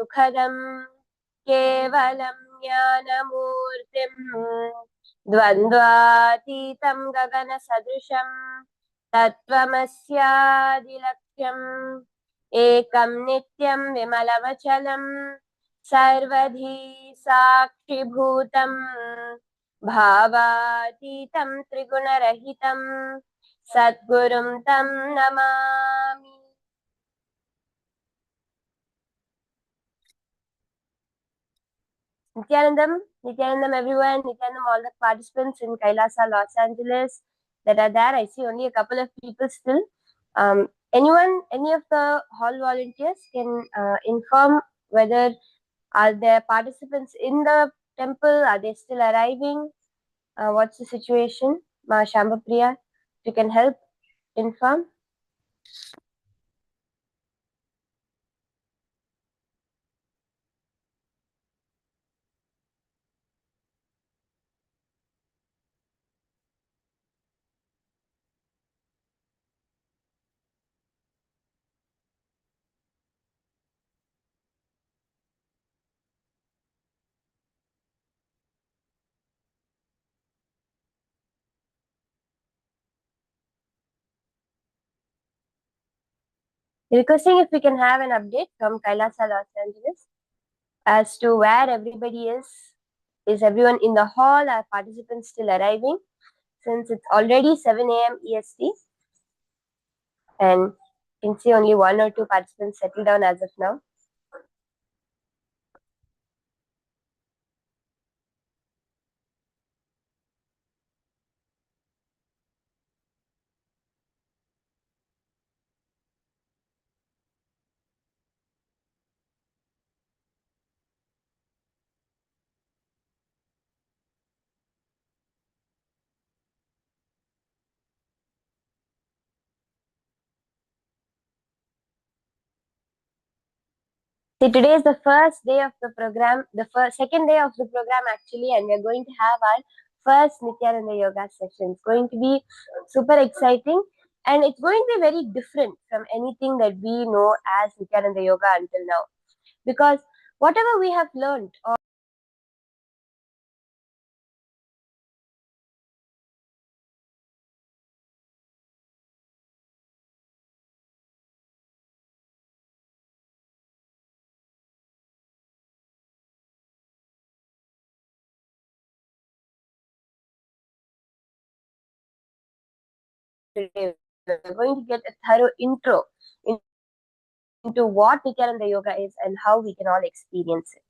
सुखदम् केवलं ज्ञानमूर्तिम् द्वन्द्वातीतं गगनसदृशं तत्त्वमस्यादिलक्ष्यम् एकं नित्यं विमलमचलं सर्वधी साक्षिभूतं भावातीतं त्रिगुणरहितं सद्गुरुं तं Namami. Nithyanandam everyone, Nithyanandam all the participants in Kailasa, Los Angeles that are there. I see only a couple of people still. Any of the hall volunteers can inform whether are there participants in the temple, are they still arriving? What's the situation? Ma Shambhapriya, if you can help inform. Requesting if we can have an update from Kailasa, Los Angeles as to where everybody is. Is everyone in the hall? Are participants still arriving? Since it's already 7 a.m. EST and you can see only 1 or 2 participants settled down as of now. See, today is the first day of the program, second day of the program actually, and we're going to have our first Nithyananda Yoga session. It's going to be super exciting and it's going to be very different from anything that we know as Nithyananda Yoga until now. Because whatever we have learned or today, we're going to get a thorough intro into what Nithyananda Yoga is and how we can all experience it.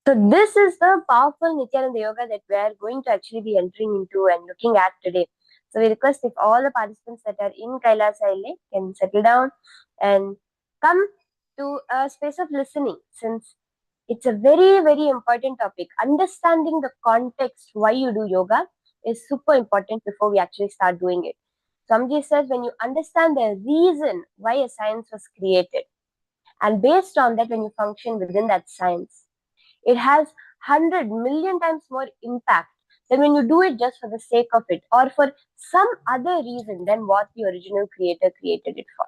So this is the powerful Nithyananda Yoga that we are going to actually be entering into and looking at today. So we request if all the participants that are in Kailasa LA can settle down and come to a space of listening, since it's a very, very important topic. Understanding the context why you do yoga is super important before we actually start doing it. Swamiji says when you understand the reason why a science was created, and based on that, when you function within that science, it has 100 million times more impact than when you do it just for the sake of it or for some other reason than what the original creator created it for.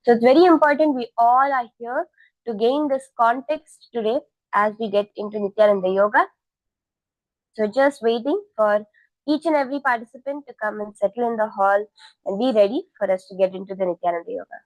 So it's very important we all are here to gain this context today as we get into Nithyananda Yoga. So just waiting for each and every participant to come and settle in the hall and be ready for us to get into the Nithyananda Yoga.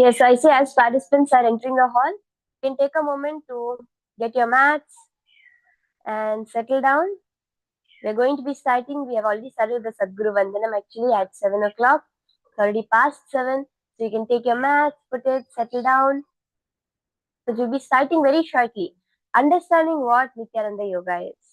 Yes, so I say as participants are entering the hall, you can take a moment to get your mats and settle down. We're going to be starting. We have already started the Sadguru Vandanam actually at 7 o'clock. It's already past 7. So you can take your mats, put it, settle down. So we'll be starting very shortly. Understanding what Nithyananda Yoga is.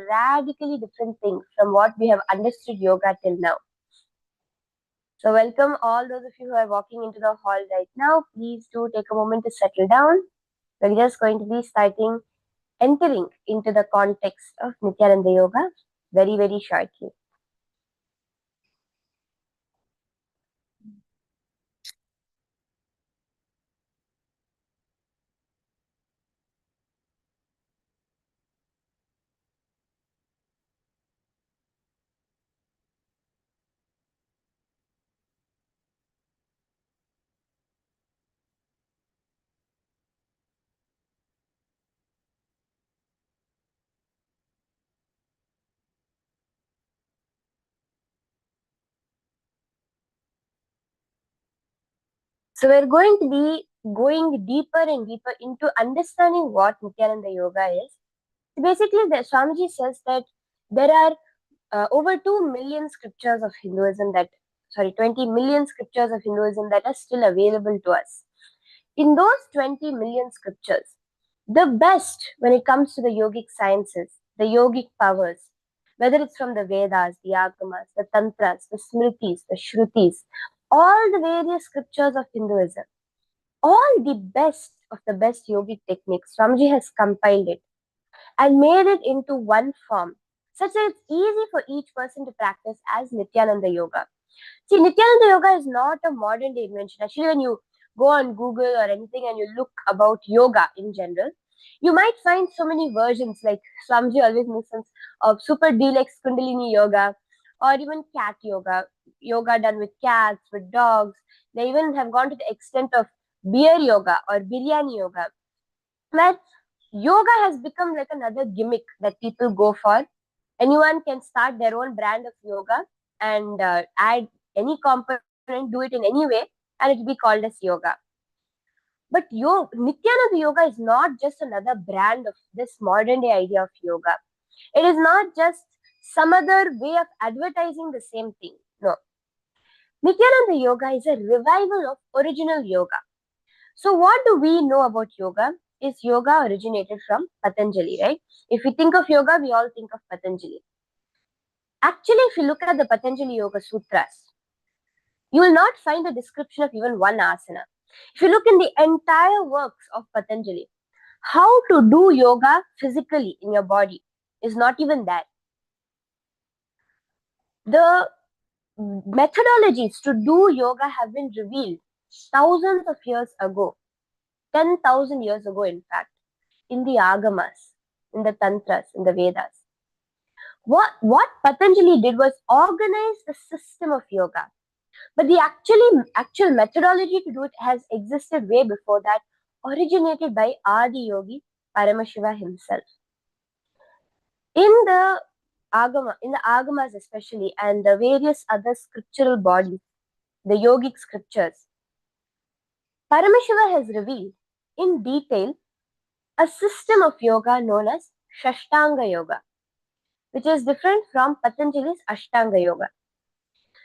Radically different thing from what we have understood yoga till now. So welcome all those of you who are walking into the hall right now. Please do take a moment to settle down. We're just going to be starting entering into the context of Nithyananda Yoga very, very shortly. So we're going to be going deeper and deeper into understanding what Nithyananda Yoga is. Basically, the Swamiji says that there are over 2 million scriptures of Hinduism that, 20 million scriptures of Hinduism that are still available to us. In those 20 million scriptures, the best when it comes to the yogic sciences, the yogic powers, whether it's from the Vedas, the Agamas, the Tantras, the Smritis, the Shrutis, all the various scriptures of Hinduism, all the best of the best yogic techniques, Swamiji has compiled it and made it into one form such that it's easy for each person to practice as Nithyananda Yoga. See, Nithyananda Yoga is not a modern day invention. Actually, when you go on Google or anything and you look about yoga in general, you might find so many versions like Swamiji always makes sense of super deluxe Kundalini yoga or even cat yoga, yoga done with cats, with dogs. They even have gone to the extent of beer yoga or biryani yoga, where yoga has become like another gimmick that people go for. Anyone can start their own brand of yoga and add any component, do it in any way, and it will be called as yoga. But Nityananda Yoga is not just another brand of this modern day idea of yoga. It is not just some other way of advertising the same thing. No. Nityananda Yoga is a revival of original yoga. So, what do we know about yoga? Is yoga originated from Patanjali, right? If we think of yoga, we all think of Patanjali. Actually, if you look at the Patanjali Yoga Sutras, you will not find a description of even one asana. If you look in the entire works of Patanjali, how to do yoga physically in your body is not even there. The methodologies to do yoga have been revealed thousands of years ago, 10,000 years ago, in fact, in the Agamas, in the Tantras, in the Vedas. What Patanjali did was organize a system of yoga. But the actual methodology to do it has existed way before that, originated by Adi Yogi Paramashiva himself. In the Agamas especially, and the various other scriptural bodies, the yogic scriptures, Paramashiva has revealed in detail a system of yoga known as Shashtanga Yoga, which is different from Patanjali's Ashtanga Yoga.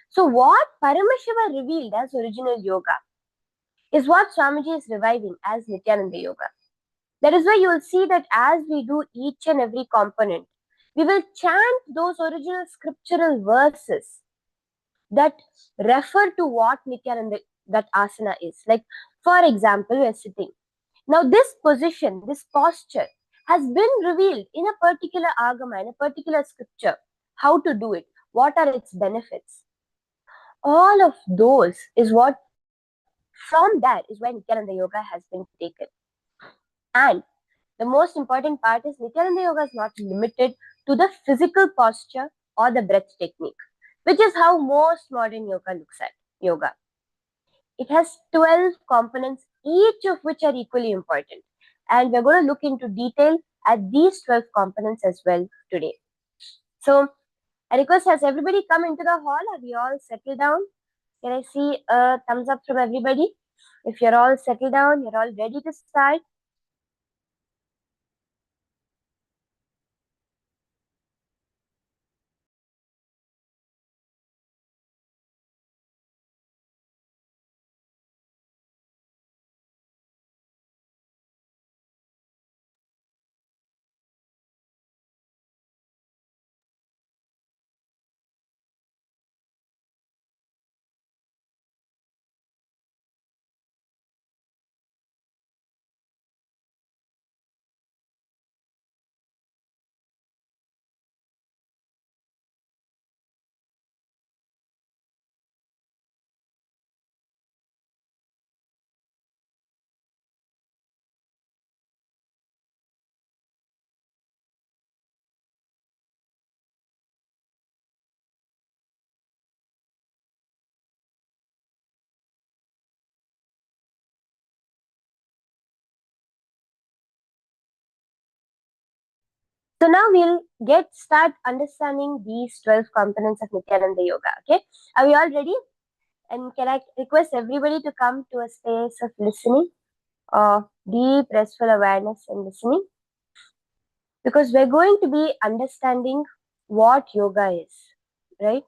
So, what Paramashiva revealed as original yoga is what Swamiji is reviving as Nityananda Yoga. That is why you will see that as we do each and every component, we will chant those original scriptural verses that refer to what Nityananda, that asana is. Like, for example, we are sitting. Now, this position, this posture has been revealed in a particular agama, in a particular scripture. How to do it? What are its benefits? All of those is what, from that is where Nityananda Yoga has been taken. And the most important part is Nityananda Yoga is not limited to the physical posture or the breath technique, which is how most modern yoga looks at yoga. It has 12 components, each of which are equally important. And we're going to look into detail at these 12 components as well today. So, I request, has everybody come into the hall? Are we all settled down? Can I see a thumbs up from everybody? If you're all settled down, you're all ready to start. So now we'll start understanding these 12 components of Nityananda Yoga. Okay, are we all ready? And can I request everybody to come to a space of listening, of deep, restful awareness and listening? Because we're going to be understanding what yoga is, right?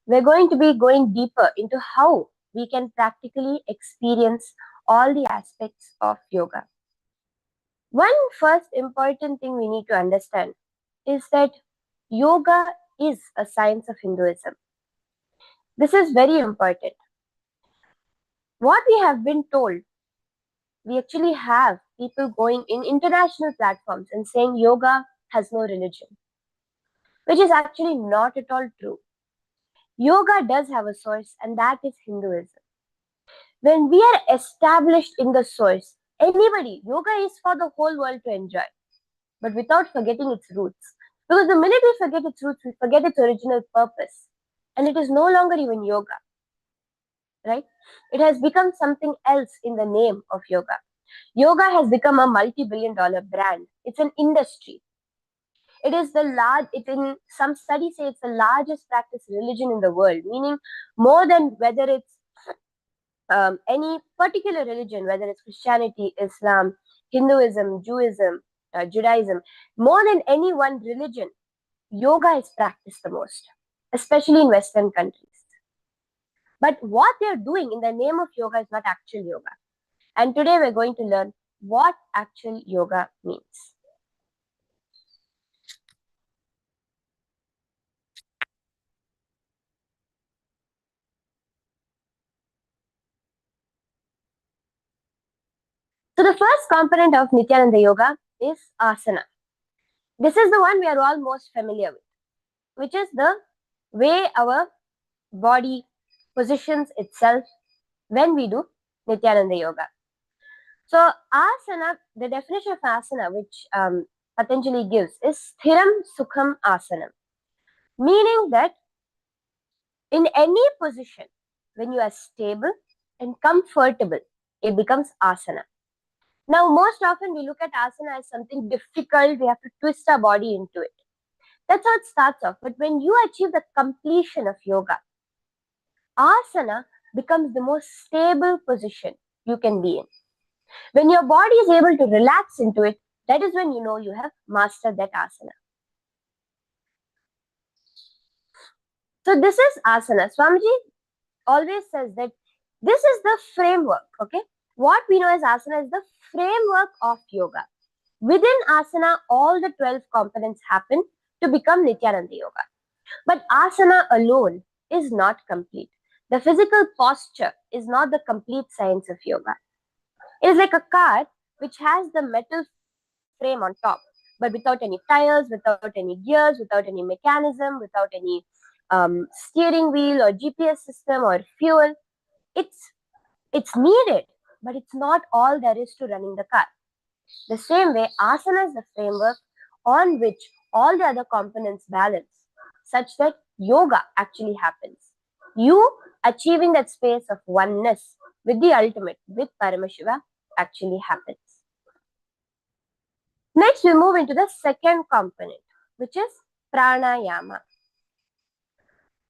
We're going to be going deeper into how we can practically experience all the aspects of yoga. One first important thing we need to understand is that yoga is a science of Hinduism. This is very important. What we have been told, we actually have people going in international platforms and saying yoga has no religion, which is actually not at all true. Yoga does have a source, and that is Hinduism. When we are established in the source, yoga is for the whole world to enjoy, but without forgetting its roots. Because the minute we forget its roots, we forget its original purpose. And it is no longer even yoga, right? It has become something else in the name of yoga. Yoga has become a multi-billion-dollar brand. It's an industry. It is in some studies say it's the largest practice religion in the world, meaning more than whether it's any particular religion, whether it's Christianity, Islam, Hinduism, Judaism, more than any one religion, yoga is practiced the most, especially in Western countries. But what they're doing in the name of yoga is not actual yoga. And today we're going to learn what actual yoga means. So the first component of Nithyananda Yoga is asana. This is the one we are all most familiar with, which is the way our body positions itself when we do Nithyananda Yoga. So asana, the definition of asana which Patanjali gives is sthiram sukham asanam, meaning that in any position, when you are stable and comfortable, it becomes asana. Now, most often we look at asana as something difficult. We have to twist our body into it. That's how it starts off. But when you achieve the completion of yoga, asana becomes the most stable position you can be in. When your body is able to relax into it, that is when you know you have mastered that asana. So this is asana. Swamiji always says that this is the framework, okay? What we know as asana is the framework of yoga. Within asana, all the 12 components happen to become Nithyananda Yoga. But asana alone is not complete. The physical posture is not the complete science of yoga. It is like a car which has the metal frame on top, but without any tires, without any gears, without any mechanism, without any steering wheel or GPS system or fuel. It's needed, but it's not all there is to running the car. The same way, asana is the framework on which all the other components balance, such that yoga actually happens. You achieving that space of oneness with the ultimate, with Paramashiva, actually happens. Next, we move into the second component, which is pranayama.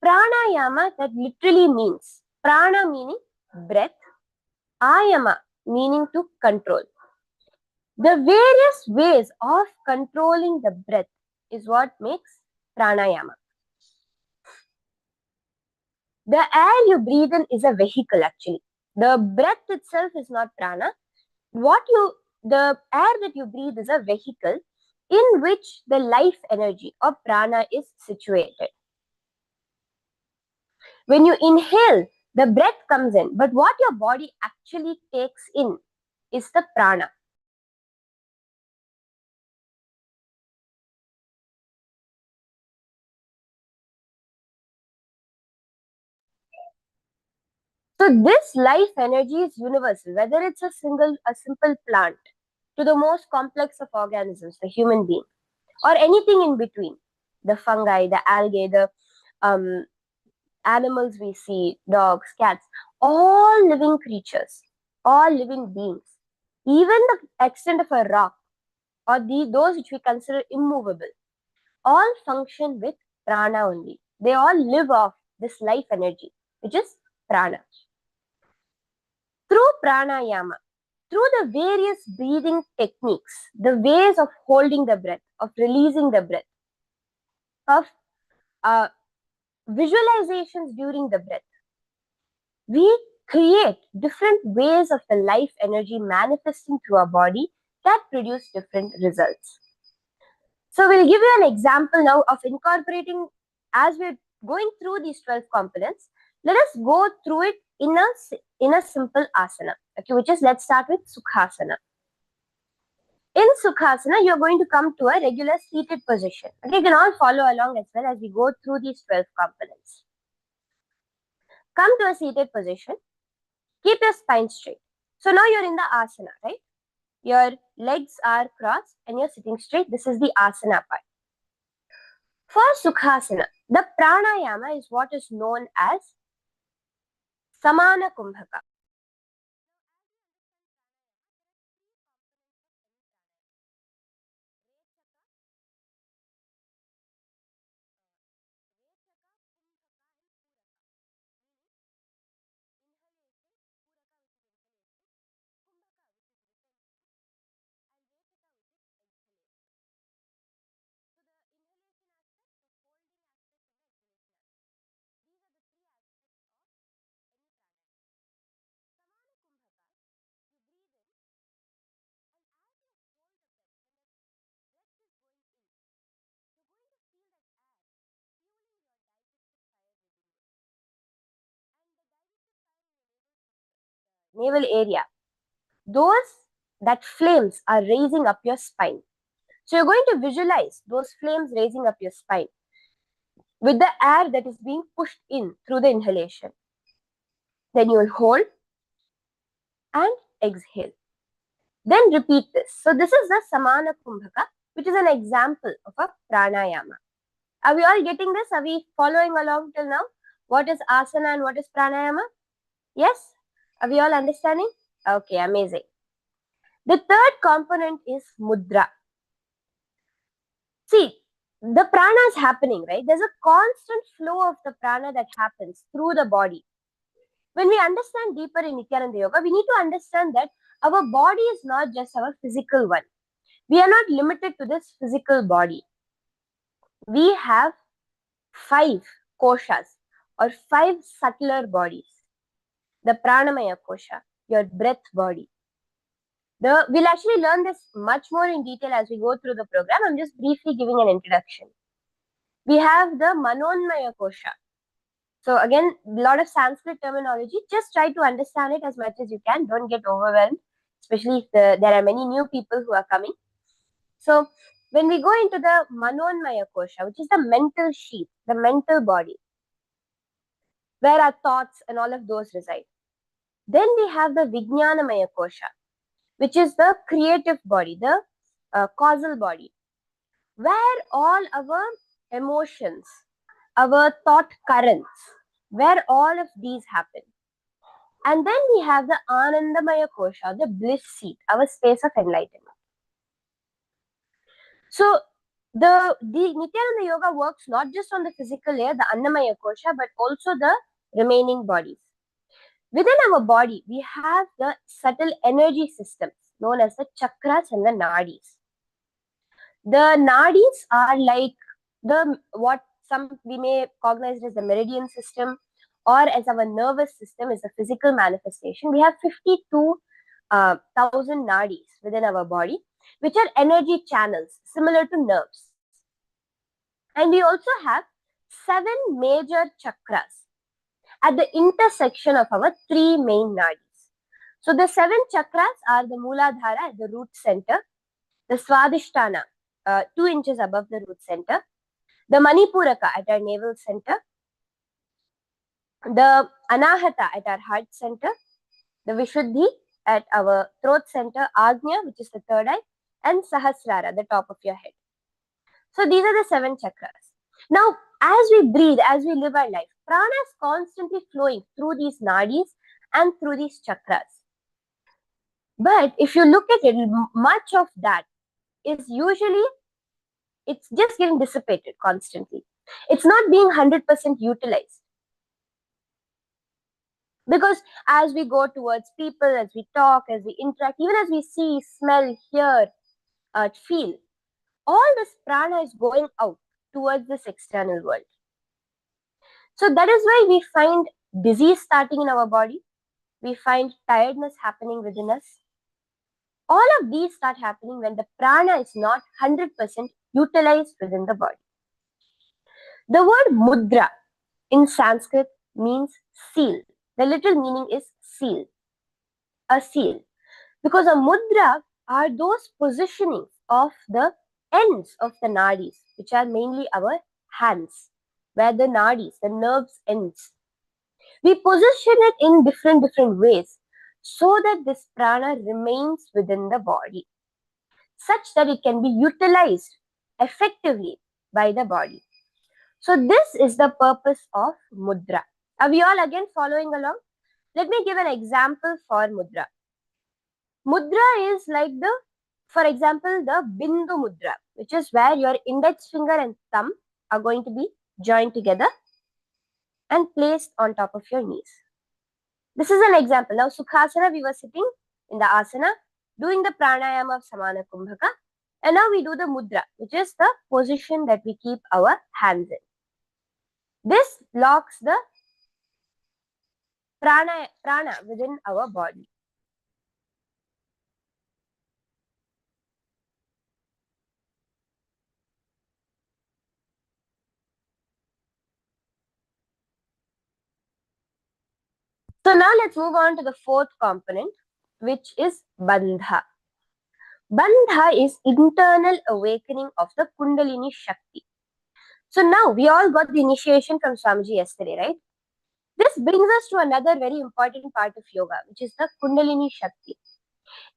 Pranayama, that literally means prana meaning breath, ayama meaning to control. The various ways of controlling the breath is what makes pranayama. The air you breathe in is a vehicle actually. The breath itself is not prana. The air that you breathe is a vehicle in which the life energy of prana is situated. When you inhale, the breath comes in, but what your body actually takes in is the prana. So this life energy is universal, whether it's a simple plant to the most complex of organisms, the human being, or anything in between, the fungi, the algae, the animals we see, dogs, cats, all living creatures, all living beings, even the extent of a rock or those which we consider immovable, all function with prana only. They all live off this life energy, which is prana. Through pranayama, through the various breathing techniques, the ways of holding the breath, of releasing the breath, of visualizations during the breath, we create different ways of the life energy manifesting through our body that produce different results. So we'll give you an example now of incorporating, as we're going through these 12 components, let us go through it in a simple asana, okay, which is, let's start with Sukhasana. In Sukhasana, you're going to come to a regular seated position. Okay, you can all follow along as well as we go through these 12 components. Come to a seated position. Keep your spine straight. So now you're in the asana, right? Your legs are crossed and you're sitting straight. This is the asana part. For Sukhasana, the pranayama is what is known as Samana Kumbhaka. navel area, that flames are raising up your spine. So you're going to visualize those flames raising up your spine with the air that is being pushed in through the inhalation. Then you will hold and exhale. Then repeat this. So this is the Samana Kumbhaka, which is an example of a pranayama. Are we all getting this? Are we following along till now? What is asana and what is pranayama? Yes? Are we all understanding? Okay, amazing. The third component is mudra. See, the prana is happening, right? There's a constant flow of the prana that happens through the body. When we understand deeper in Nithyananda Yoga, we need to understand that our body is not just our physical one. We are not limited to this physical body. We have 5 koshas or 5 subtler bodies. The pranamaya kosha, your breath body. We'll actually learn this much more in detail as we go through the program. I'm just briefly giving an introduction. We have the manonmaya kosha. So again, a lot of Sanskrit terminology. Just try to understand it as much as you can. Don't get overwhelmed, especially if there are many new people who are coming. So when we go into the manonmaya kosha, which is the mental sheath, the mental body, where our thoughts and all of those reside. Then we have the vijnanamaya kosha, which is the creative body, the causal body, where all our emotions, our thought currents, where all of these happen. And then we have the Anandamaya Kosha, the bliss seat, our space of enlightenment. So the Nithyananda Yoga works not just on the physical layer, the Annamaya Kosha, but also the remaining bodies. Within our body, we have the subtle energy systems known as the chakras and the nadis. The nadis are like what some we may cognize as the meridian system, or as our nervous system is a physical manifestation. We have 52,000 nadis within our body, which are energy channels similar to nerves. And we also have 7 major chakras at the intersection of our 3 main nadis. So the 7 chakras are the Mooladhara at the root center, the Swadhisthana 2 inches above the root center, the Manipuraka at our navel center, the Anahata at our heart center, the Vishuddhi at our throat center, Agnya, which is the third eye, and Sahasrara, the top of your head. So these are the 7 chakras. Now, as we breathe, as we live our life, prana is constantly flowing through these nadis and through these chakras. But if you look at it, much of that is usually, it's just getting dissipated constantly. It's not being 100% utilized. Because as we go towards people, as we talk, as we interact, even as we see, smell, hear, feel, all this prana is going out towards this external world. So that is why we find disease starting in our body. We find tiredness happening within us. All of these start happening when the prana is not 100% utilized within the body. The word mudra in Sanskrit means seal. The literal meaning is seal, a seal. Because a mudra are those positionings of the ends of the nadis, which are mainly our hands, where the nadis, the nerves ends. We position it in different ways so that this prana remains within the body, such that it can be utilized effectively by the body. So this is the purpose of mudra. Are we all again following along? Let me give an example for mudra. Mudra is like for example, the bindu mudra, which is where your index finger and thumb are going to be joined together and placed on top of your knees. This is an example. Now, Sukhasana, we were sitting in the asana, doing the pranayama of Samana Kumbhaka, and now we do the mudra, which is the position that we keep our hands in. This locks the prana within our body. So now let's move on to the fourth component, which is Bandha. Bandha is internal awakening of the Kundalini Shakti. So now we all got the initiation from Swamiji yesterday, right? This brings us to another very important part of yoga, which is the Kundalini Shakti.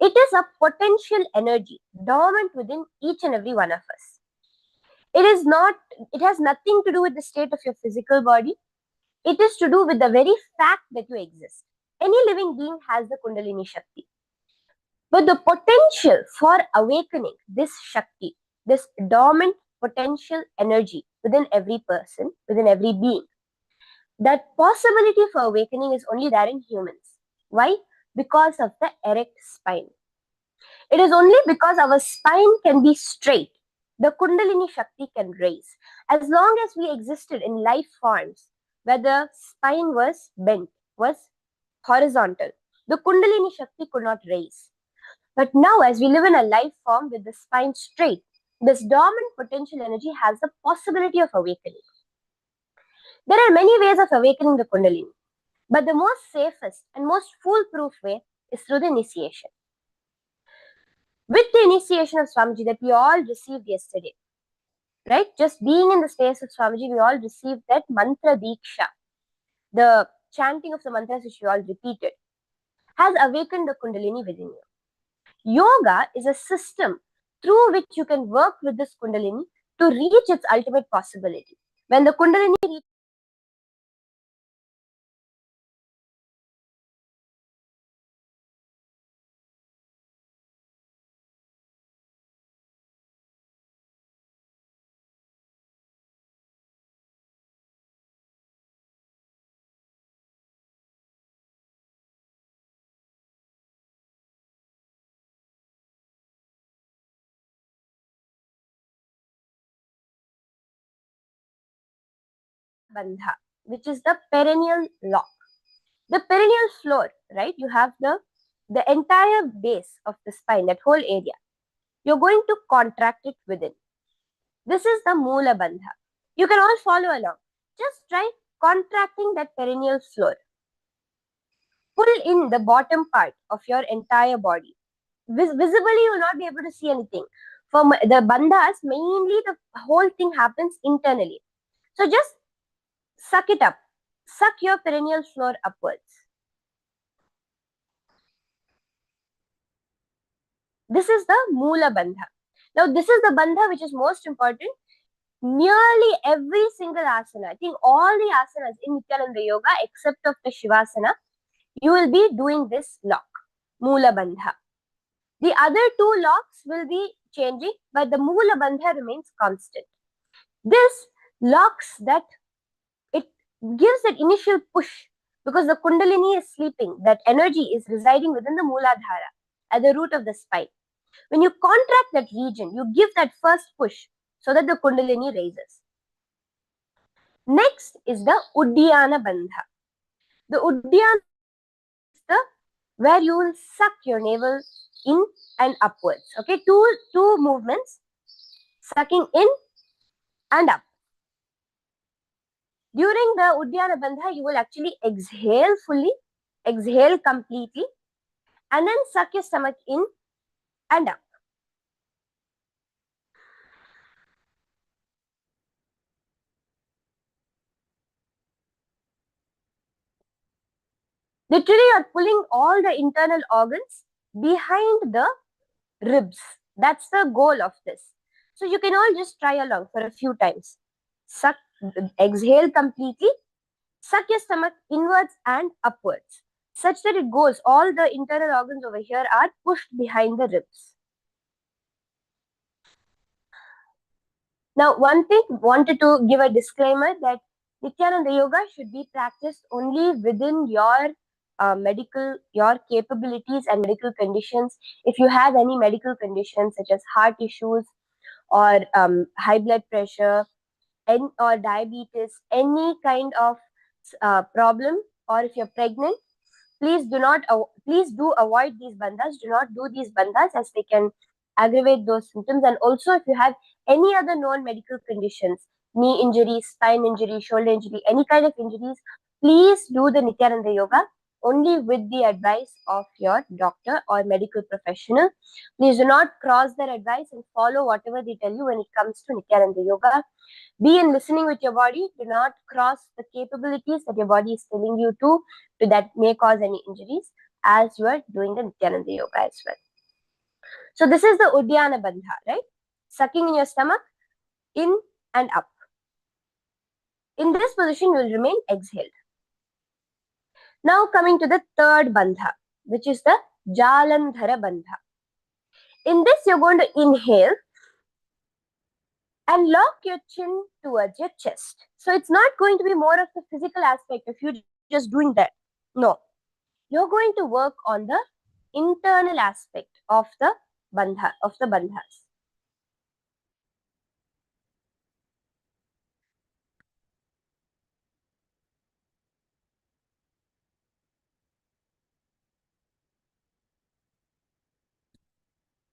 It is a potential energy dormant within each and every one of us. It has nothing to do with the state of your physical body. It is to do with the very fact that you exist. Any living being has the Kundalini Shakti. But the potential for awakening this Shakti, this dormant potential energy within every person, within every being, that possibility for awakening is only there in humans. Why? Because of the erect spine. It is only because our spine can be straight, the Kundalini Shakti can raise. As long as we existed in life forms where the spine was bent, was horizontal, the Kundalini Shakti could not raise. But now, as we live in a life form with the spine straight, this dormant potential energy has the possibility of awakening. There are many ways of awakening the Kundalini, but the most safest and most foolproof way is through the initiation. With the initiation of Swamiji that we all received yesterday, right? Just being in the space of Swamiji, we all received that mantra diksha. The chanting of the mantras which we all repeated has awakened the Kundalini within you. Yoga is a system through which you can work with this Kundalini to reach its ultimate possibility. When the Kundalini reaches Bandha, which is the perennial lock. The perennial floor, right? You have the entire base of the spine, that whole area. You're going to contract it within. This is the Moola Bandha. You can all follow along. Just try contracting that perennial floor. Pull in the bottom part of your entire body. Visibly, you will not be able to see anything. For the bandhas, mainly the whole thing happens internally. So just suck it up. Suck your perennial floor upwards. This is the Moola Bandha. Now, this is the bandha which is most important. Nearly every single asana, I think all the asanas in Nithyananda Yoga except of the Shivasana, you will be doing this lock, Moola Bandha. The other two locks will be changing, but the Moola Bandha remains constant. This locks that, it gives that initial push because the Kundalini is sleeping, that energy is residing within the Mooladhara at the root of the spine. When you contract that region, you give that first push so that the Kundalini raises. Next is the Uddiyana Bandha. The Uddiyana is the where you will suck your navel in and upwards. Okay, two movements, sucking in and up. During the Uddiyana Bandha, you will actually exhale fully, exhale completely, and then suck your stomach in and up. Literally, you're pulling all the internal organs behind the ribs. That's the goal of this. So you can all just try along for a few times. Suck, exhale completely, suck your stomach inwards and upwards, such that it goes, all the internal organs over here are pushed behind the ribs. Now, one thing, wanted to give a disclaimer that Nithyananda Yoga should be practiced only within your your capabilities and medical conditions. If you have any medical conditions such as heart issues or high blood pressure or diabetes, any kind of problem, or if you're pregnant, please do avoid these bandhas. Do not do these bandhas as they can aggravate those symptoms. And also, if you have any other known medical conditions, knee injury, spine injury, shoulder injury, any kind of injuries, please do the Nithyananda Yoga. only with the advice of your doctor or medical professional. Please do not cross their advice and follow whatever they tell you when it comes to Nithyananda Yoga. Be in listening with your body. Do not cross the capabilities that your body is telling you to that may cause any injuries as you are doing the Nithyananda Yoga as well. So this is the Uddiyana Bandha, right? Sucking in your stomach, in and up. In this position, you will remain exhaled. Now coming to the third Bandha, which is the Jalandhara Bandha. In this, you're going to inhale and lock your chin towards your chest. So it's not going to be more of the physical aspect of you just doing that. No, you're going to work on the internal aspect of the bandhas.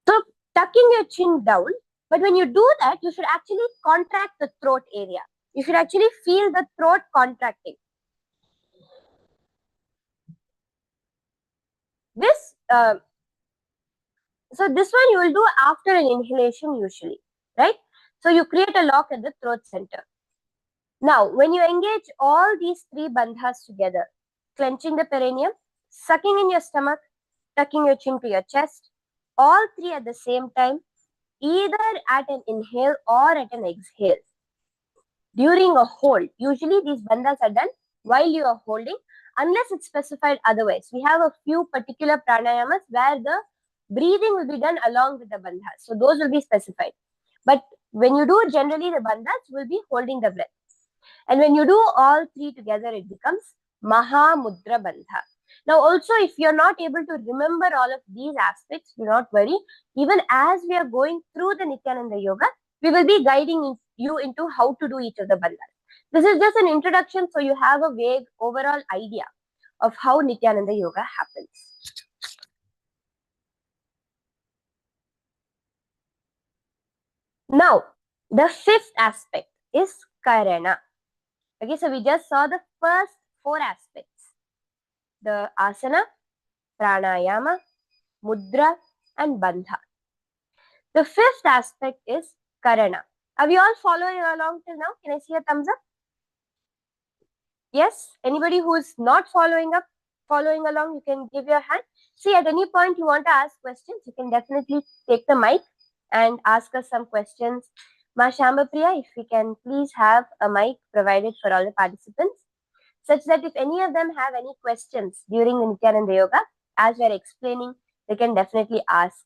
So tucking your chin down, but when you do that, you should actually contract the throat area. You should actually feel the throat contracting. This So this one you will do after an inhalation usually, right? So you create a lock at the throat center. Now, when you engage all these three bandhas together, clenching the perineum, sucking in your stomach, tucking your chin to your chest, all three at the same time, either at an inhale or at an exhale. During a hold, usually these bandhas are done while you are holding, unless it's specified otherwise. We have a few particular pranayamas where the breathing will be done along with the bandhas. So those will be specified. But when you do generally the bandhas, will be holding the breath. And when you do all three together, it becomes Mahamudra Bandha. Now, also, if you're not able to remember all of these aspects, do not worry. Even as we are going through the Nithyananda Yoga, we will be guiding you into how to do each of the bandhas. This is just an introduction, so you have a vague overall idea of how Nithyananda Yoga happens. Now, the fifth aspect is Karana. Okay, so we just saw the first four aspects: the asana, pranayama, mudra, and bandha. The fifth aspect is karana. Are we all following along till now? Can I see a thumbs up? Yes. Anybody who's not following along, you can give your hand. See, at any point you want to ask questions, you can definitely take the mic and ask us some questions. Ma Shamba if we can please have a mic provided for all the participants, such that if any of them have any questions during the Nithyananda Yoga, as we are explaining, they can definitely ask.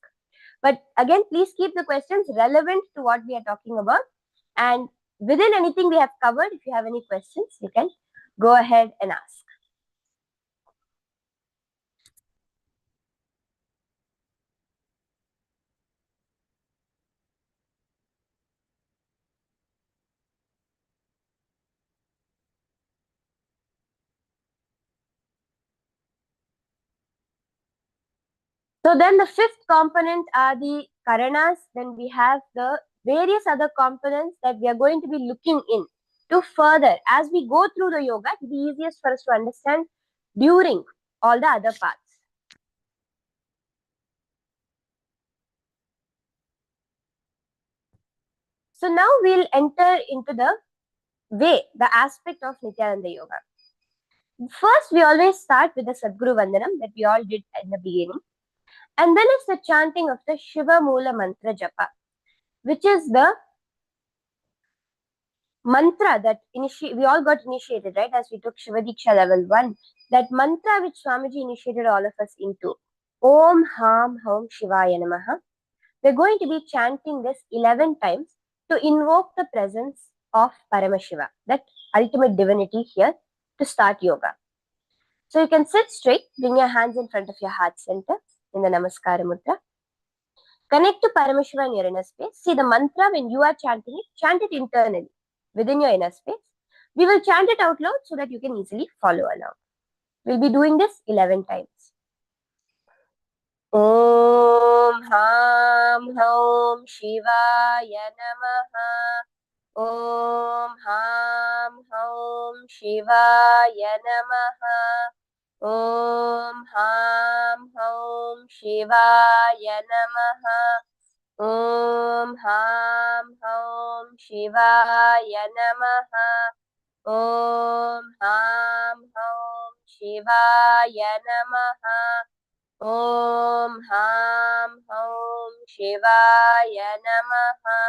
But again, please keep the questions relevant to what we are talking about. And within anything we have covered, if you have any questions, you can go ahead and ask. So then the fifth component are the karanas. Then we have the various other components that we are going to be looking in to further. As we go through the yoga, it will be easiest for us to understand during all the other parts. So now we'll enter into the aspect of Nithyananda Yoga. First, we always start with the Sadguru Vandanam that we all did at the beginning. And then it's the chanting of the Shiva Mula Mantra Japa, which is the mantra that we all got initiated, right? As we took Shiva Diksha level 1. That mantra which Swamiji initiated all of us into. Om Ham Hum Shivaya Namaha. We're going to be chanting this 11 times to invoke the presence of Paramashiva, that ultimate divinity here, to start yoga. So you can sit straight, bring your hands in front of your heart center in the Namaskara Mudra. Connect to Paramashiva in your inner space. See the mantra when you are chanting it, chant it internally within your inner space. We will chant it out loud so that you can easily follow along. We'll be doing this 11 times. Om Ham Hum Shivaya Namaha. Om Ham Hum Shivaya Namaha. Om Ham Hum Shivaya Namaha. Om Ham Hum Shivaya Namaha. Om Ham Hum Shivaya Namaha. Om Ham Hum Shivaya Namaha.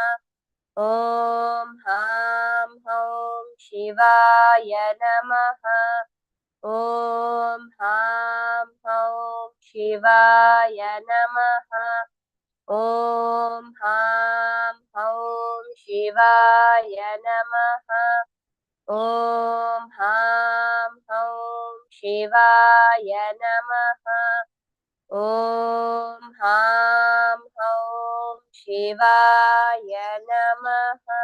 Om Ham Hum Shivaya Namaha. Om Ham Hum Shivaya Namaha. Om Ham Hum Shivaya Namaha. Om Ham Hum Shivaya Namaha. Om Ham Hum Shivaya Namaha.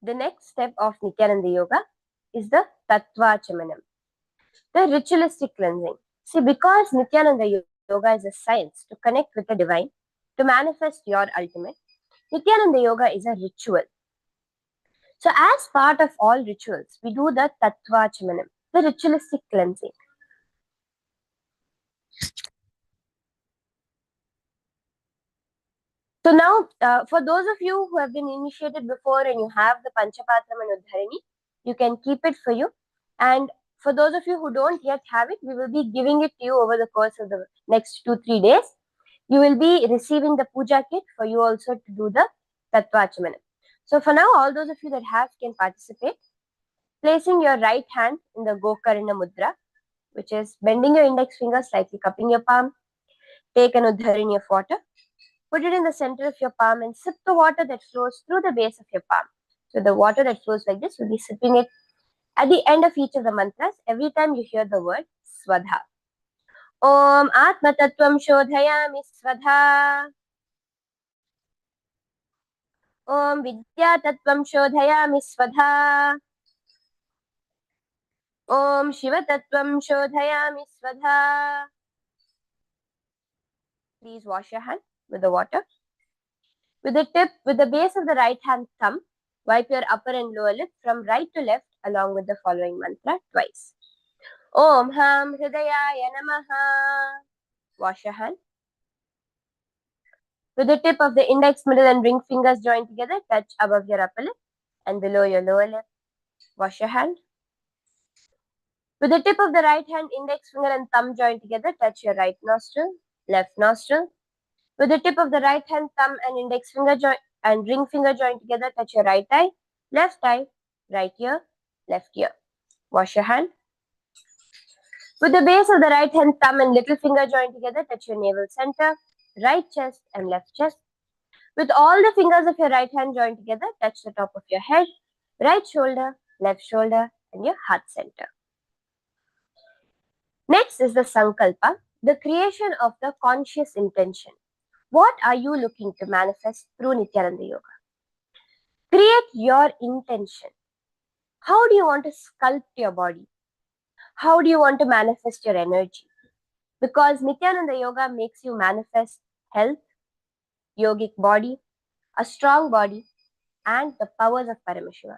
The next step of Nithyananda Yoga is the Tattva Chamanam, the ritualistic cleansing. See, because Nithyananda Yoga is a science to connect with the divine, to manifest your ultimate, Nithyananda Yoga is a ritual. So, as part of all rituals, we do the Tattva Chamanam, the ritualistic cleansing. So now, for those of you who have been initiated before and you have the Panchapatram and Uddharini, you can keep it for you. And for those of you who don't yet have it, we will be giving it to you over the course of the next 2-3 days. You will be receiving the puja kit for you also to do the Tattvachmanam. So for now, all those of you that have can participate. Placing your right hand in the Gokarna Mudra, which is bending your index finger, slightly cupping your palm. Take an Uddharini of water. Put it in the center of your palm and sip the water that flows through the base of your palm. So the water that flows like this, you'll be sipping it at the end of each of the mantras every time you hear the word Swadha. Om Atma Tattvam Shodhayami Swadha. Om Vidya Tattvam Shodhayami Swadha. Om Shiva Tattvam Shodhayami Swadha. Please wash your hand with the water. With the base of the right hand thumb, wipe your upper and lower lip from right to left along with the following mantra twice. Om Ham Hridayaya Namaha. Wash your hand. With the tip of the index, middle and ring fingers joined together, touch above your upper lip and below your lower lip. Wash your hand. With the tip of the right hand, index finger and thumb joined together, touch your right nostril, left nostril. With the tip of the right hand, thumb and index finger and ring finger joined together, touch your right eye, right ear, left ear. Wash your hand. With the base of the right hand, thumb and little finger joined together, touch your navel center, right chest and left chest. With all the fingers of your right hand joined together, touch the top of your head, right shoulder, left shoulder, and your heart center. Next is the Sankalpa, the creation of the conscious intention. What are you looking to manifest through Nithyananda Yoga? Create your intention. How do you want to sculpt your body? How do you want to manifest your energy? Because Nithyananda Yoga makes you manifest health, yogic body, a strong body, and the powers of Paramashiva.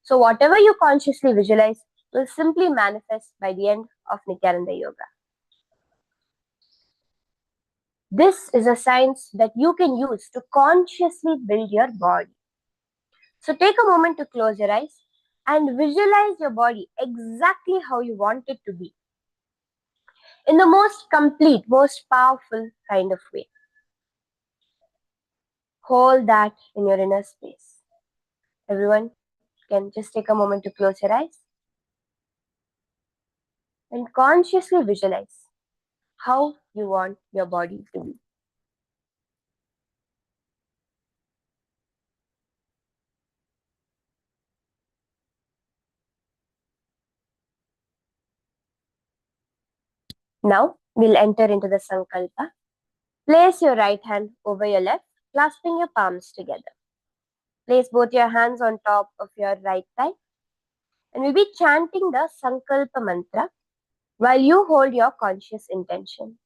So whatever you consciously visualize will simply manifest by the end of Nithyananda Yoga. This is a science that you can use to consciously build your body. So take a moment to close your eyes and visualize your body exactly how you want it to be, in the most complete, most powerful kind of way. Hold that in your inner space. Everyone can just take a moment to close your eyes and consciously visualize how you want your body to be. Now we'll enter into the Sankalpa. Place your right hand over your left, clasping your palms together. Place both your hands on top of your right thigh. And we'll be chanting the Sankalpa mantra while you hold your conscious intention.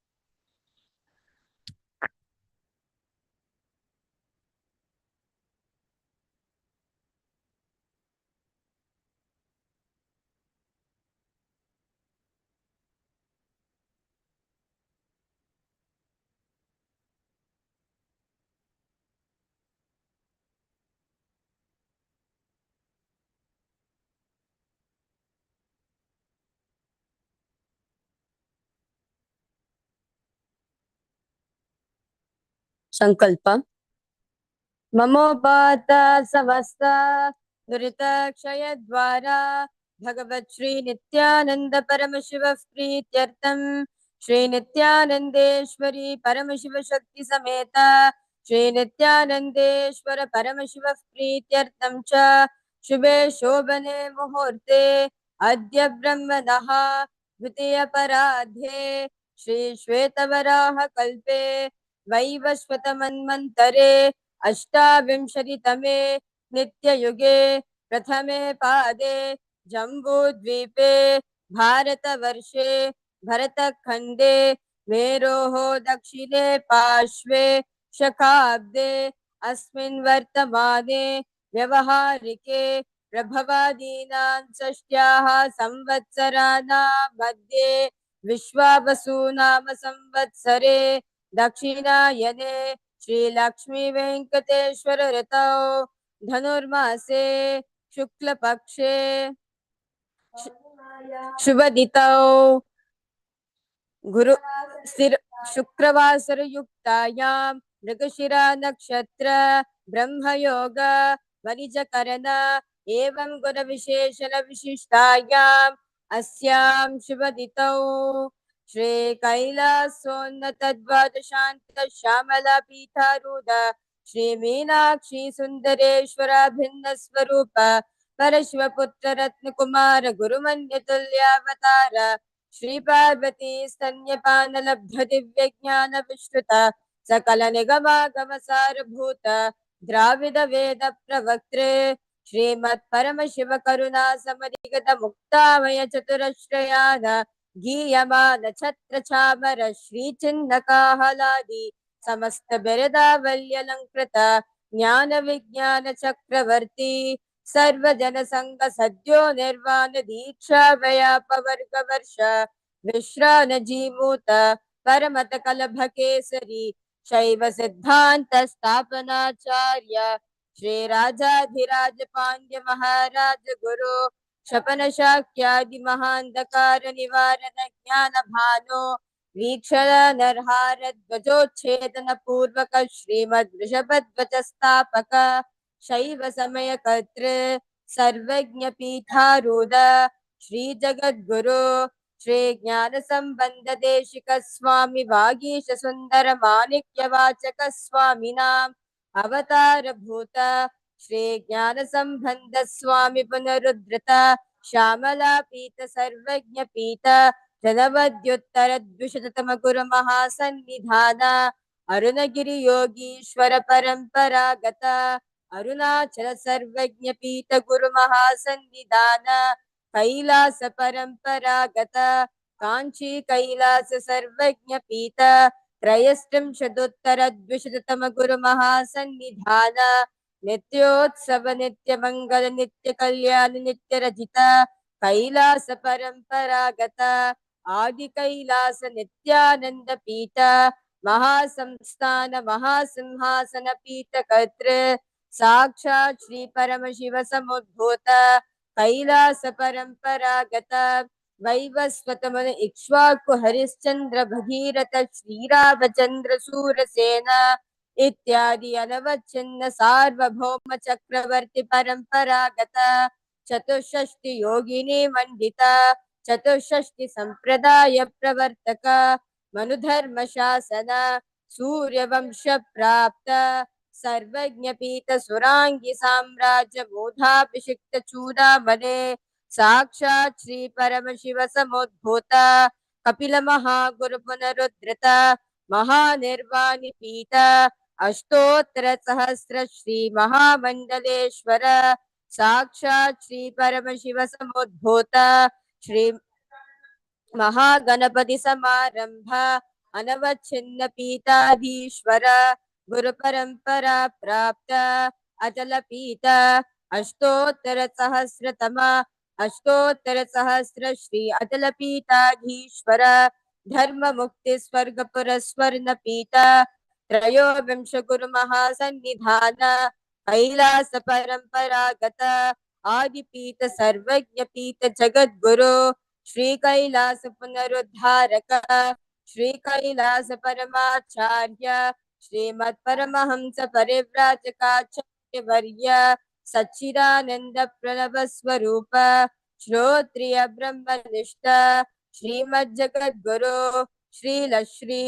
संकल्प ममोपात समस्त दुरितक्षय द्वारा भगवत् श्री नित्यानंद परमशिव प्रीत्यर्थम श्री नित्यानंदेश्वरी परमशिव शक्ति समेत श्री नित्यानंदेश्वर परमशिव प्रीत्यर्थम च शुभे शोभने मुहूर्ते अद्य ब्रह्मणः द्वितीय पराध्ये श्री श्वेतवराह कल्पे वैवस्वतमन्वन्तरे अष्टाविंशतितमे नित्ययुगे प्रथमे पादे जम्बूद्वीपे भारतवर्षे भरतखण्डे मेरोः दक्षिणे पार्श्वे शकाब्दे अस्मिन् वर्तमाने व्यवहारिके प्रभवादीनां षष्ट्याः संवत्सराणां मध्ये विश्वावसु नाम संवत्सरे दक्षिणायने श्री लक्ष्मी वेंकटेश्वर ऋतौ धनुर्मासे शुक्ल पक्षे शुभदितौ गुरु शुक्रवासर युक्तायां मृगशिरा नक्षत्र ब्रह्मयोग वनिजकरण एवं गुण विशेषण विशिष्टायां अस्यां शुभदितौ श्री कैलासोन्नत द्वादशान्त श्यामला पीठारूढ़ श्री मीनाक्षी सुंदरेश्वर भिन्न स्वरूप परशिव पुत्र रत्न कुमार गुरुमन्य तुल्यावतार श्री पार्वती स्तन्यपान लब्ध दिव्य ज्ञान विश्रुत सकल निगमागम सारभूत द्राविड वेद प्रवक्त्रे श्रीमत् परमशिव करुणा समधिगत मुक्तामय चतुरश्रयान गीयमान छत्र चामर श्री चिन्ह काहलादि समस्त बिरदावल्यलंकृत ज्ञान विज्ञान चक्रवर्ती सर्वजन संग सद्यो निर्वाण दीक्षा व्यापवर्ग वर्ष विश्रान जीमूत परमत कलभ केसरी शैव सिद्धांत स्थापनाचार्य श्री राजाधिराज पांड्य महाराज गुरु क्षपन शाक्यादि महांधकार निवारण ज्ञान भानो वीक्षण नरहार ध्वजोच्छेदन पूर्वक श्रीमद् वृषभध्वज स्थापक शैव समय कर्तृ सर्वज्ञ पीठारूढ़ श्री जगद्गुरु श्री ज्ञान संबंध देशिक स्वामी वागीश सुंदर माणिक्य वाचक स्वामिनाम अवतार भूत श्री ज्ञान संबंध स्वामी पुनरुद्धृत श्यामला पीत सर्वज्ञ पीत जनवद्युत्तर द्विशततम गुरु महासन्निधान अरुणगिरि योगीश्वर परंपरागत अरुणाचल सर्वज्ञ पीठ गुरु महासन्निधान कैलास परंपरागत कांची कैलास सर्वज्ञ पीठ त्रयस्त्रिंशदुत्तर द्विशततम गुरु महासन्निधान नित्योत्सव नित्य मंगल नित्य कल्याण नित्य रजित कैलास परंपरागत आदि कैलास नित्यानंद पीठ महासंस्थान महासिंहासन पीठ कर्तृ साक्षात् श्री परमशिव समुद्भूत कैलास परंपरागत वैवस्वत मुनि इक्ष्वाकु हरिश्चंद्र भगीरथ श्रीरामचंद्र सूरसेन इत्यादि अनवच्छिन्न सार्वभौम चक्रवर्ती परंपरागत चतुष्षष्टि योगिनी मंडिता चतुष्षष्टि संप्रदाय प्रवर्तक मनुधर्म शासन सूर्यवंश प्राप्त सर्वज्ञ पीठ सुरांगी साम्राज्य मूढ़ाभिषिक्त चूड़ामणे साक्षात् श्री परमशिव समुद्भूत कपिल महागुरु पुनरुद्धृत महानिर्वाणी पीठ अष्टोत्तर सहस्र श्री महामंडलेश्वर साक्षात् श्री परमशिव समुद्भूत श्री महागणपति समारंभ अनवच्छिन्न पीठाधीश्वर गुरु परंपरा प्राप्त अचल पीठ अष्टोत्तर सहस्र श्री अचल पीठाधीश्वर धर्म मुक्ति स्वर्ग पुरस्वर्ण पीठ त्रयोविंश गुरु महासन्निधान कैलास परंपरागत आदिपीठ सर्वज्ञ पीठ जगत गुरु श्री कैलास पुनरुद्धारक श्री कैलास परमाचार्य श्रीमत्परमहंस परिव्राजकाचार्यवर्य सच्चिदानंद प्रणव स्वरूप श्रोत्रिय ब्रह्मनिष्ठ श्रीमज्जगद्गुरु श्रीलश्री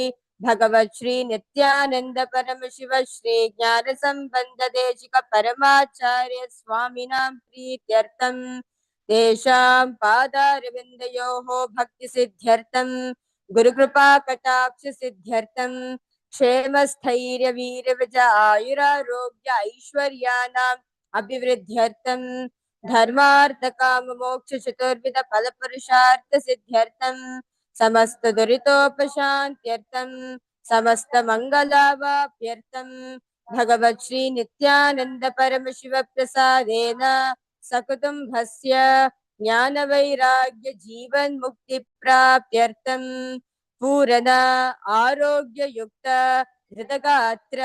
भगवत् श्री नित्यानंद परमशिव श्री ज्ञान संबंध देशिक परमाचार्य स्वामिनां प्रीत्यर्थं तेषां पादारविन्दयोः भक्ति सिद्ध्यर्थं गुरुकृपा कटाक्ष सिद्ध्यर्थं क्षेम स्थैर्य वीर विजय आयुरारोग्य ऐश्वर्याणाम् अभिवृद्ध्यर्थं धर्मार्थ काम मोक्ष चतुर्विध फल पुरुषार्थ सिद्ध्यर्थं समस्त दुरितोपशान्त्यर्थं समस्त मंगलावाप्यर्थं भगवत् श्री नित्यानंद परमशिव प्रसादेन सकुटुम्भस्य ज्ञान वैराग्य जीवन मुक्ति प्राप्त्यर्थं पूर्ण आरोग्य युक्त धृतगात्र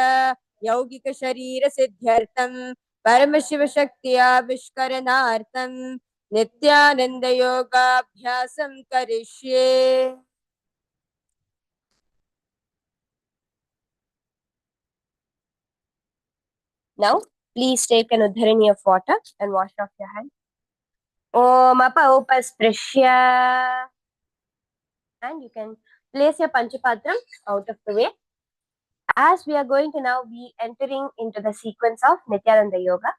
यौगिक शरीर सिद्ध्यर्थं परमशिव शक्ति आविष्करणार्थं नित्यानंद योगाभ्यासं करिष्ये। Now, please take an udharani of water and wash off your hands. Om apa upasprishya. And you can place your panchapatram out of the way. As we are going to now be entering into the sequence of Nithyananda Yoga.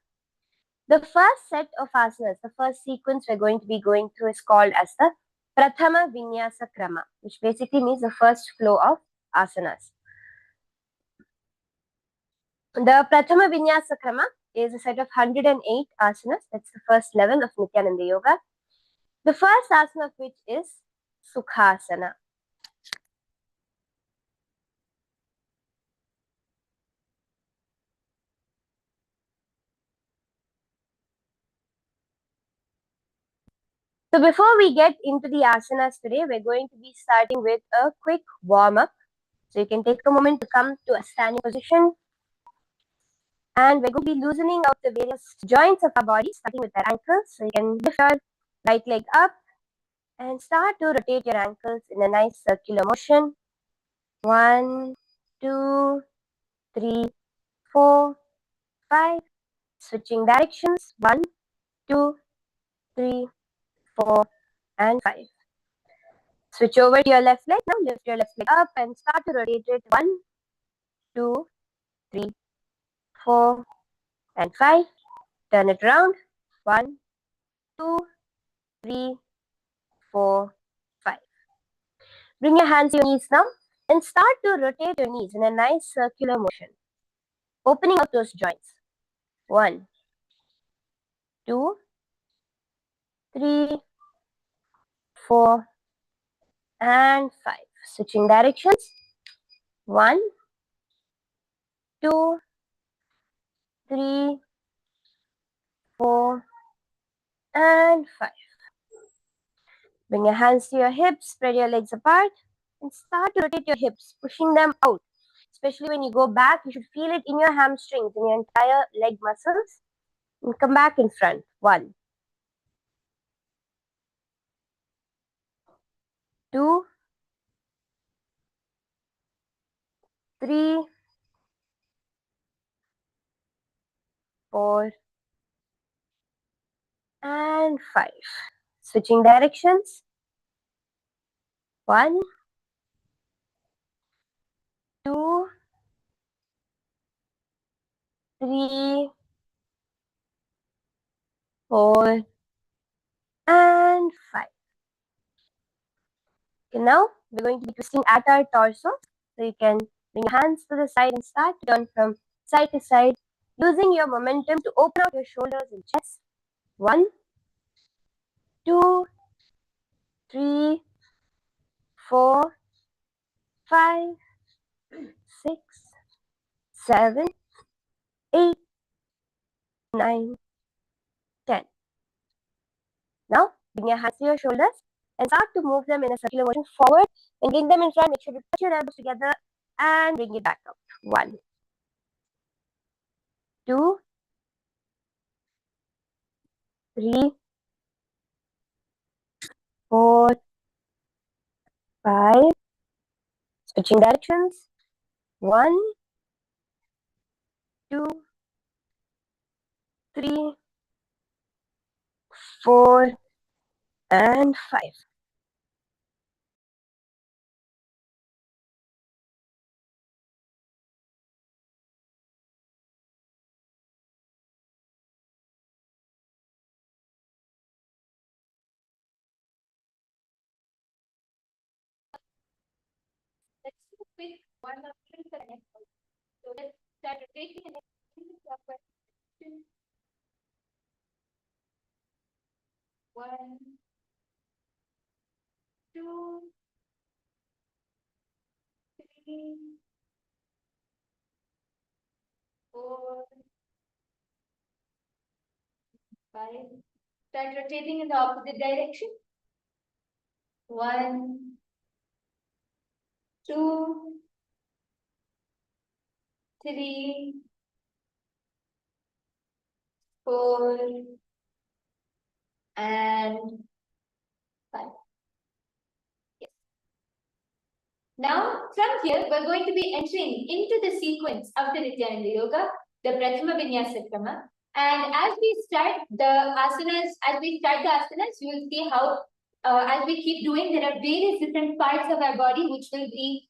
The first set of asanas, the first sequence we're going to be going through is called as the Prathama Vinyasa Krama, which basically means the first flow of asanas. The Prathama Vinyasa Krama is a set of 108 asanas. That's the first level of Nithyananda Yoga. The first asana of which is Sukhasana. So before we get into the asanas today, we're going to be starting with a quick warm-up. So you can take a moment to come to a standing position. And we're going to be loosening out the various joints of our body, starting with our ankles. So you can lift your right leg up and start to rotate your ankles in a nice circular motion. 1, 2, 3, 4, 5. Switching directions. 1, 2, 3, 4, and 5. Switch over to your left leg. Now lift your left leg up and start to rotate it. 1, 2, 3, 4, and 5. Turn it around. 1, 2, 3, 4, 5. Bring your hands to your knees now and start to rotate your knees in a nice circular motion, opening out those joints. 1, 2, 3, 4, and 5. Switching directions. 1, 2, 3, 4, and 5. Bring your hands to your hips, spread your legs apart, and start to rotate your hips, pushing them out. Especially when you go back, you should feel it in your hamstrings, in your entire leg muscles. And come back in front. 1, 2, 3, 4, and 5. Switching directions. 1, 2, 3, 4, and 5. Okay, now we're going to be twisting at our torso. So you can bring your hands to the side and start to turn from side to side, using your momentum to open out your shoulders and chest. 1, 2, 3, 4, 5, 6, 7, 8, 9, 10. Now, bring your hands to your shoulders and start to move them in a circular motion forward and bring them in front. Make sure you touch your elbows together and bring it back up. 1, 2, 3, 4, 5. Switching directions. 1, 2, 3, 4, and 5. Let's do a quick warm-up for the next one. So let's start rotating the neck in the clockwise direction. 1, 2, 3, 4, 5. Start rotating in the opposite direction. 1, 2, 3, 4, and 5. Yes. Now, from here, we're going to be entering into the sequence of the Nithyananda Yoga, the Prathama Vinyasa Krama. And as we start the asanas, you will see how, as we keep doing, there are various different parts of our body which will be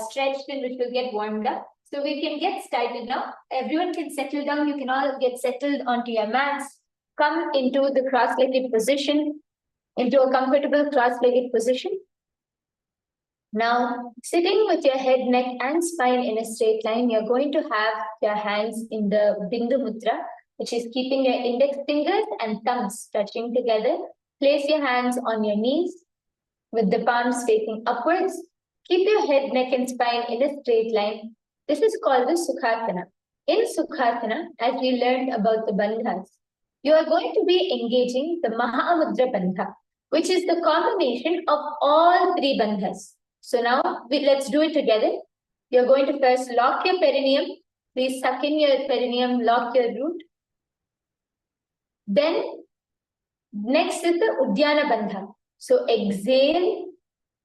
stretched and which will get warmed up. So we can get started now. Everyone can settle down. You can all get settled onto your mats. Come into the cross-legged position, into a comfortable cross-legged position. Now, sitting with your head, neck, and spine in a straight line, you're going to have your hands in the Bindu Mudra, which is keeping your index fingers and thumbs touching together. Place your hands on your knees with the palms facing upwards. Keep your head, neck, and spine in a straight line. This is called the Sukhasana. In Sukhasana, as we learned about the bandhas, you are going to be engaging the Mahamudra Bandha, which is the combination of all three bandhas. So now let's do it together. You're going to first lock your perineum. Please suck in your perineum, lock your root. Then next is the Uddiyana Bandha. So exhale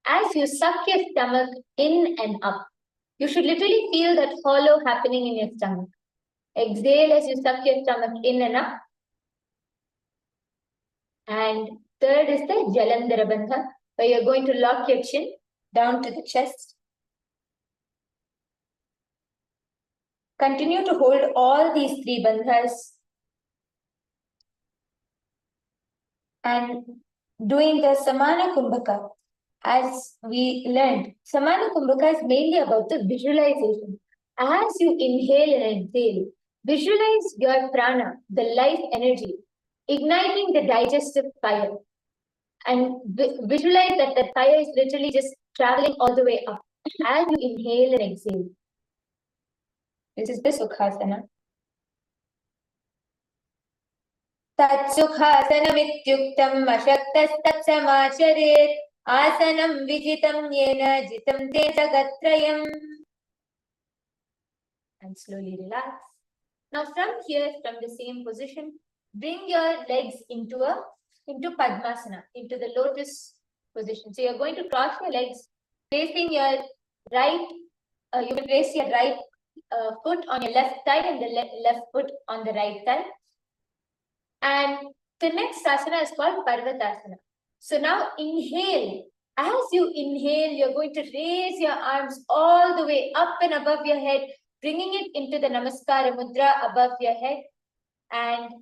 as you suck your stomach in and up. You should literally feel that hollow happening in your stomach. Exhale as you suck your stomach in and up. And third is the Jalandhara Bandha, where you're going to lock your chin down to the chest. Continue to hold all these three bandhas and doing the Samana Kumbhaka. As we learned, Samana Kumbhaka is mainly about the visualization. As you inhale and exhale, visualize your prana, the life energy, igniting the digestive fire. And visualize that the fire is literally just traveling all the way up as you inhale and exhale. This is the Sukhasana. Tatsukhasanamityuktam ashaktastat asanam vijitam yena jitam te jagatrayam. And slowly relax. Now from here, from the same position, bring your legs into Padmasana, into the lotus position. So you're going to cross your legs, placing your right, you will place your right foot on your left thigh and the left foot on the right thigh. And the next asana is called Parvatasana. So now inhale. As you inhale, you're going to raise your arms all the way up and above your head, bringing it into the Namaskara Mudra above your head. And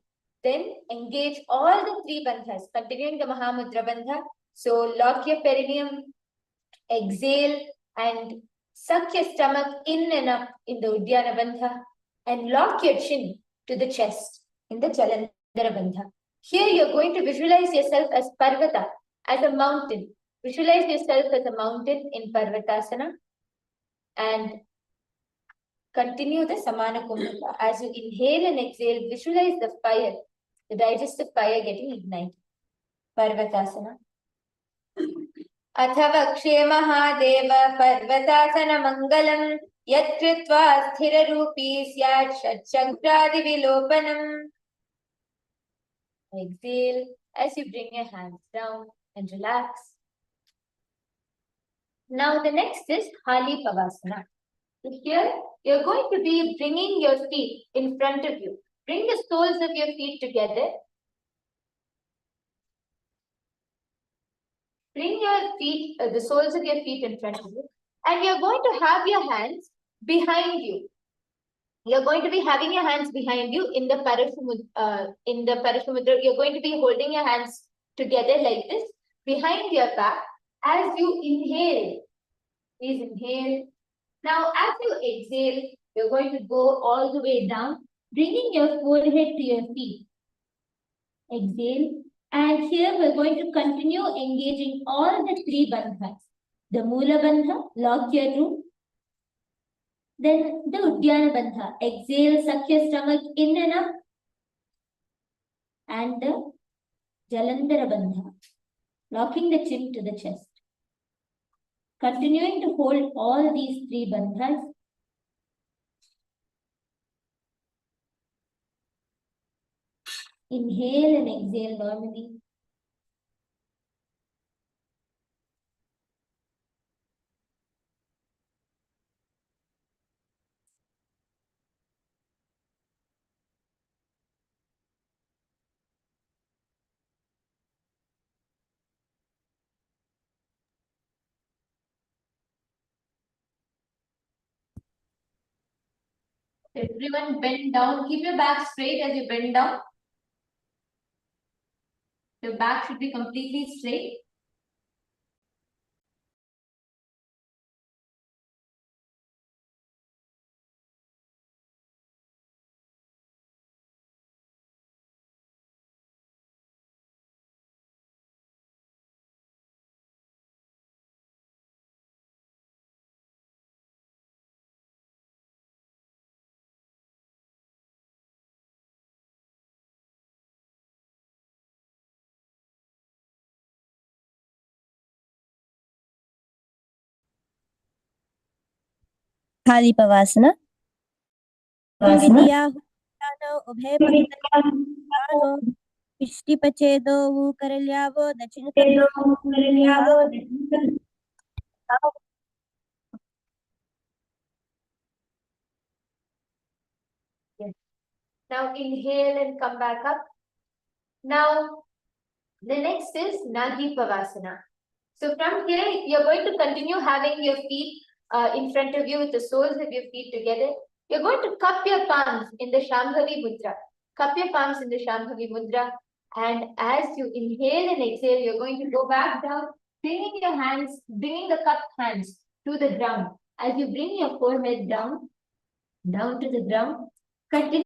then engage all the three bandhas, continuing the Mahamudra Bandha. So lock your perineum, exhale, and suck your stomach in and up in the Uddiyana Bandha, and lock your chin to the chest in the Jalandhara Bandha. Here you're going to visualize yourself as Parvata, as a mountain. Visualize yourself as a mountain in Parvatasana and continue the Samana Kumbhaka. As you inhale and exhale, visualize the fire, the digestive fire getting ignited. Parvatasana. अथवक्षे Mahadev पर्वतासनमङ्गलम् यत्कृत्वा स्थिररूपी स्यात् षट्चक्रादिविलोपनम्. Exhale as you bring your hands down and relax. Now the next is Hali Pavasana. Here, you're going to be bringing your feet in front of you. Bring the soles of your feet together. Bring your feet, the soles of your feet in front of you. And you're going to have your hands behind you. You're going to be having your hands behind you in the Paramashiva. You're going to be holding your hands together like this behind your back as you inhale. Please inhale. Now, as you exhale, you're going to go all the way down, bringing your forehead to your feet. Exhale. And here we're going to continue engaging all the three bandhas. The Mula Bandha, lock your root. Then the Uddiyana Bandha, exhale, suck your stomach in and up. And the Jalandhara Bandha, locking the chin to the chest. Continuing to hold all these three bandhas. Inhale and exhale normally. Everyone bend down. Keep your back straight as you bend down. Your back should be completely straight. Kalipavasana. उभय पक्ष पिष्टिपचेदो करल्यावो दक्षिण Now inhale and come back up. Now the next is Nithyananda. So from here, you're going to continue having your feet in front of you with the soles of your feet together. You're going to cup your palms in the Shambhavi Mudra. Cup your palms in the Shambhavi Mudra. And as you inhale and exhale, you're going to go back down, bringing your hands, bringing the cupped hands to the ground. As you bring your forehead down to the ground, continue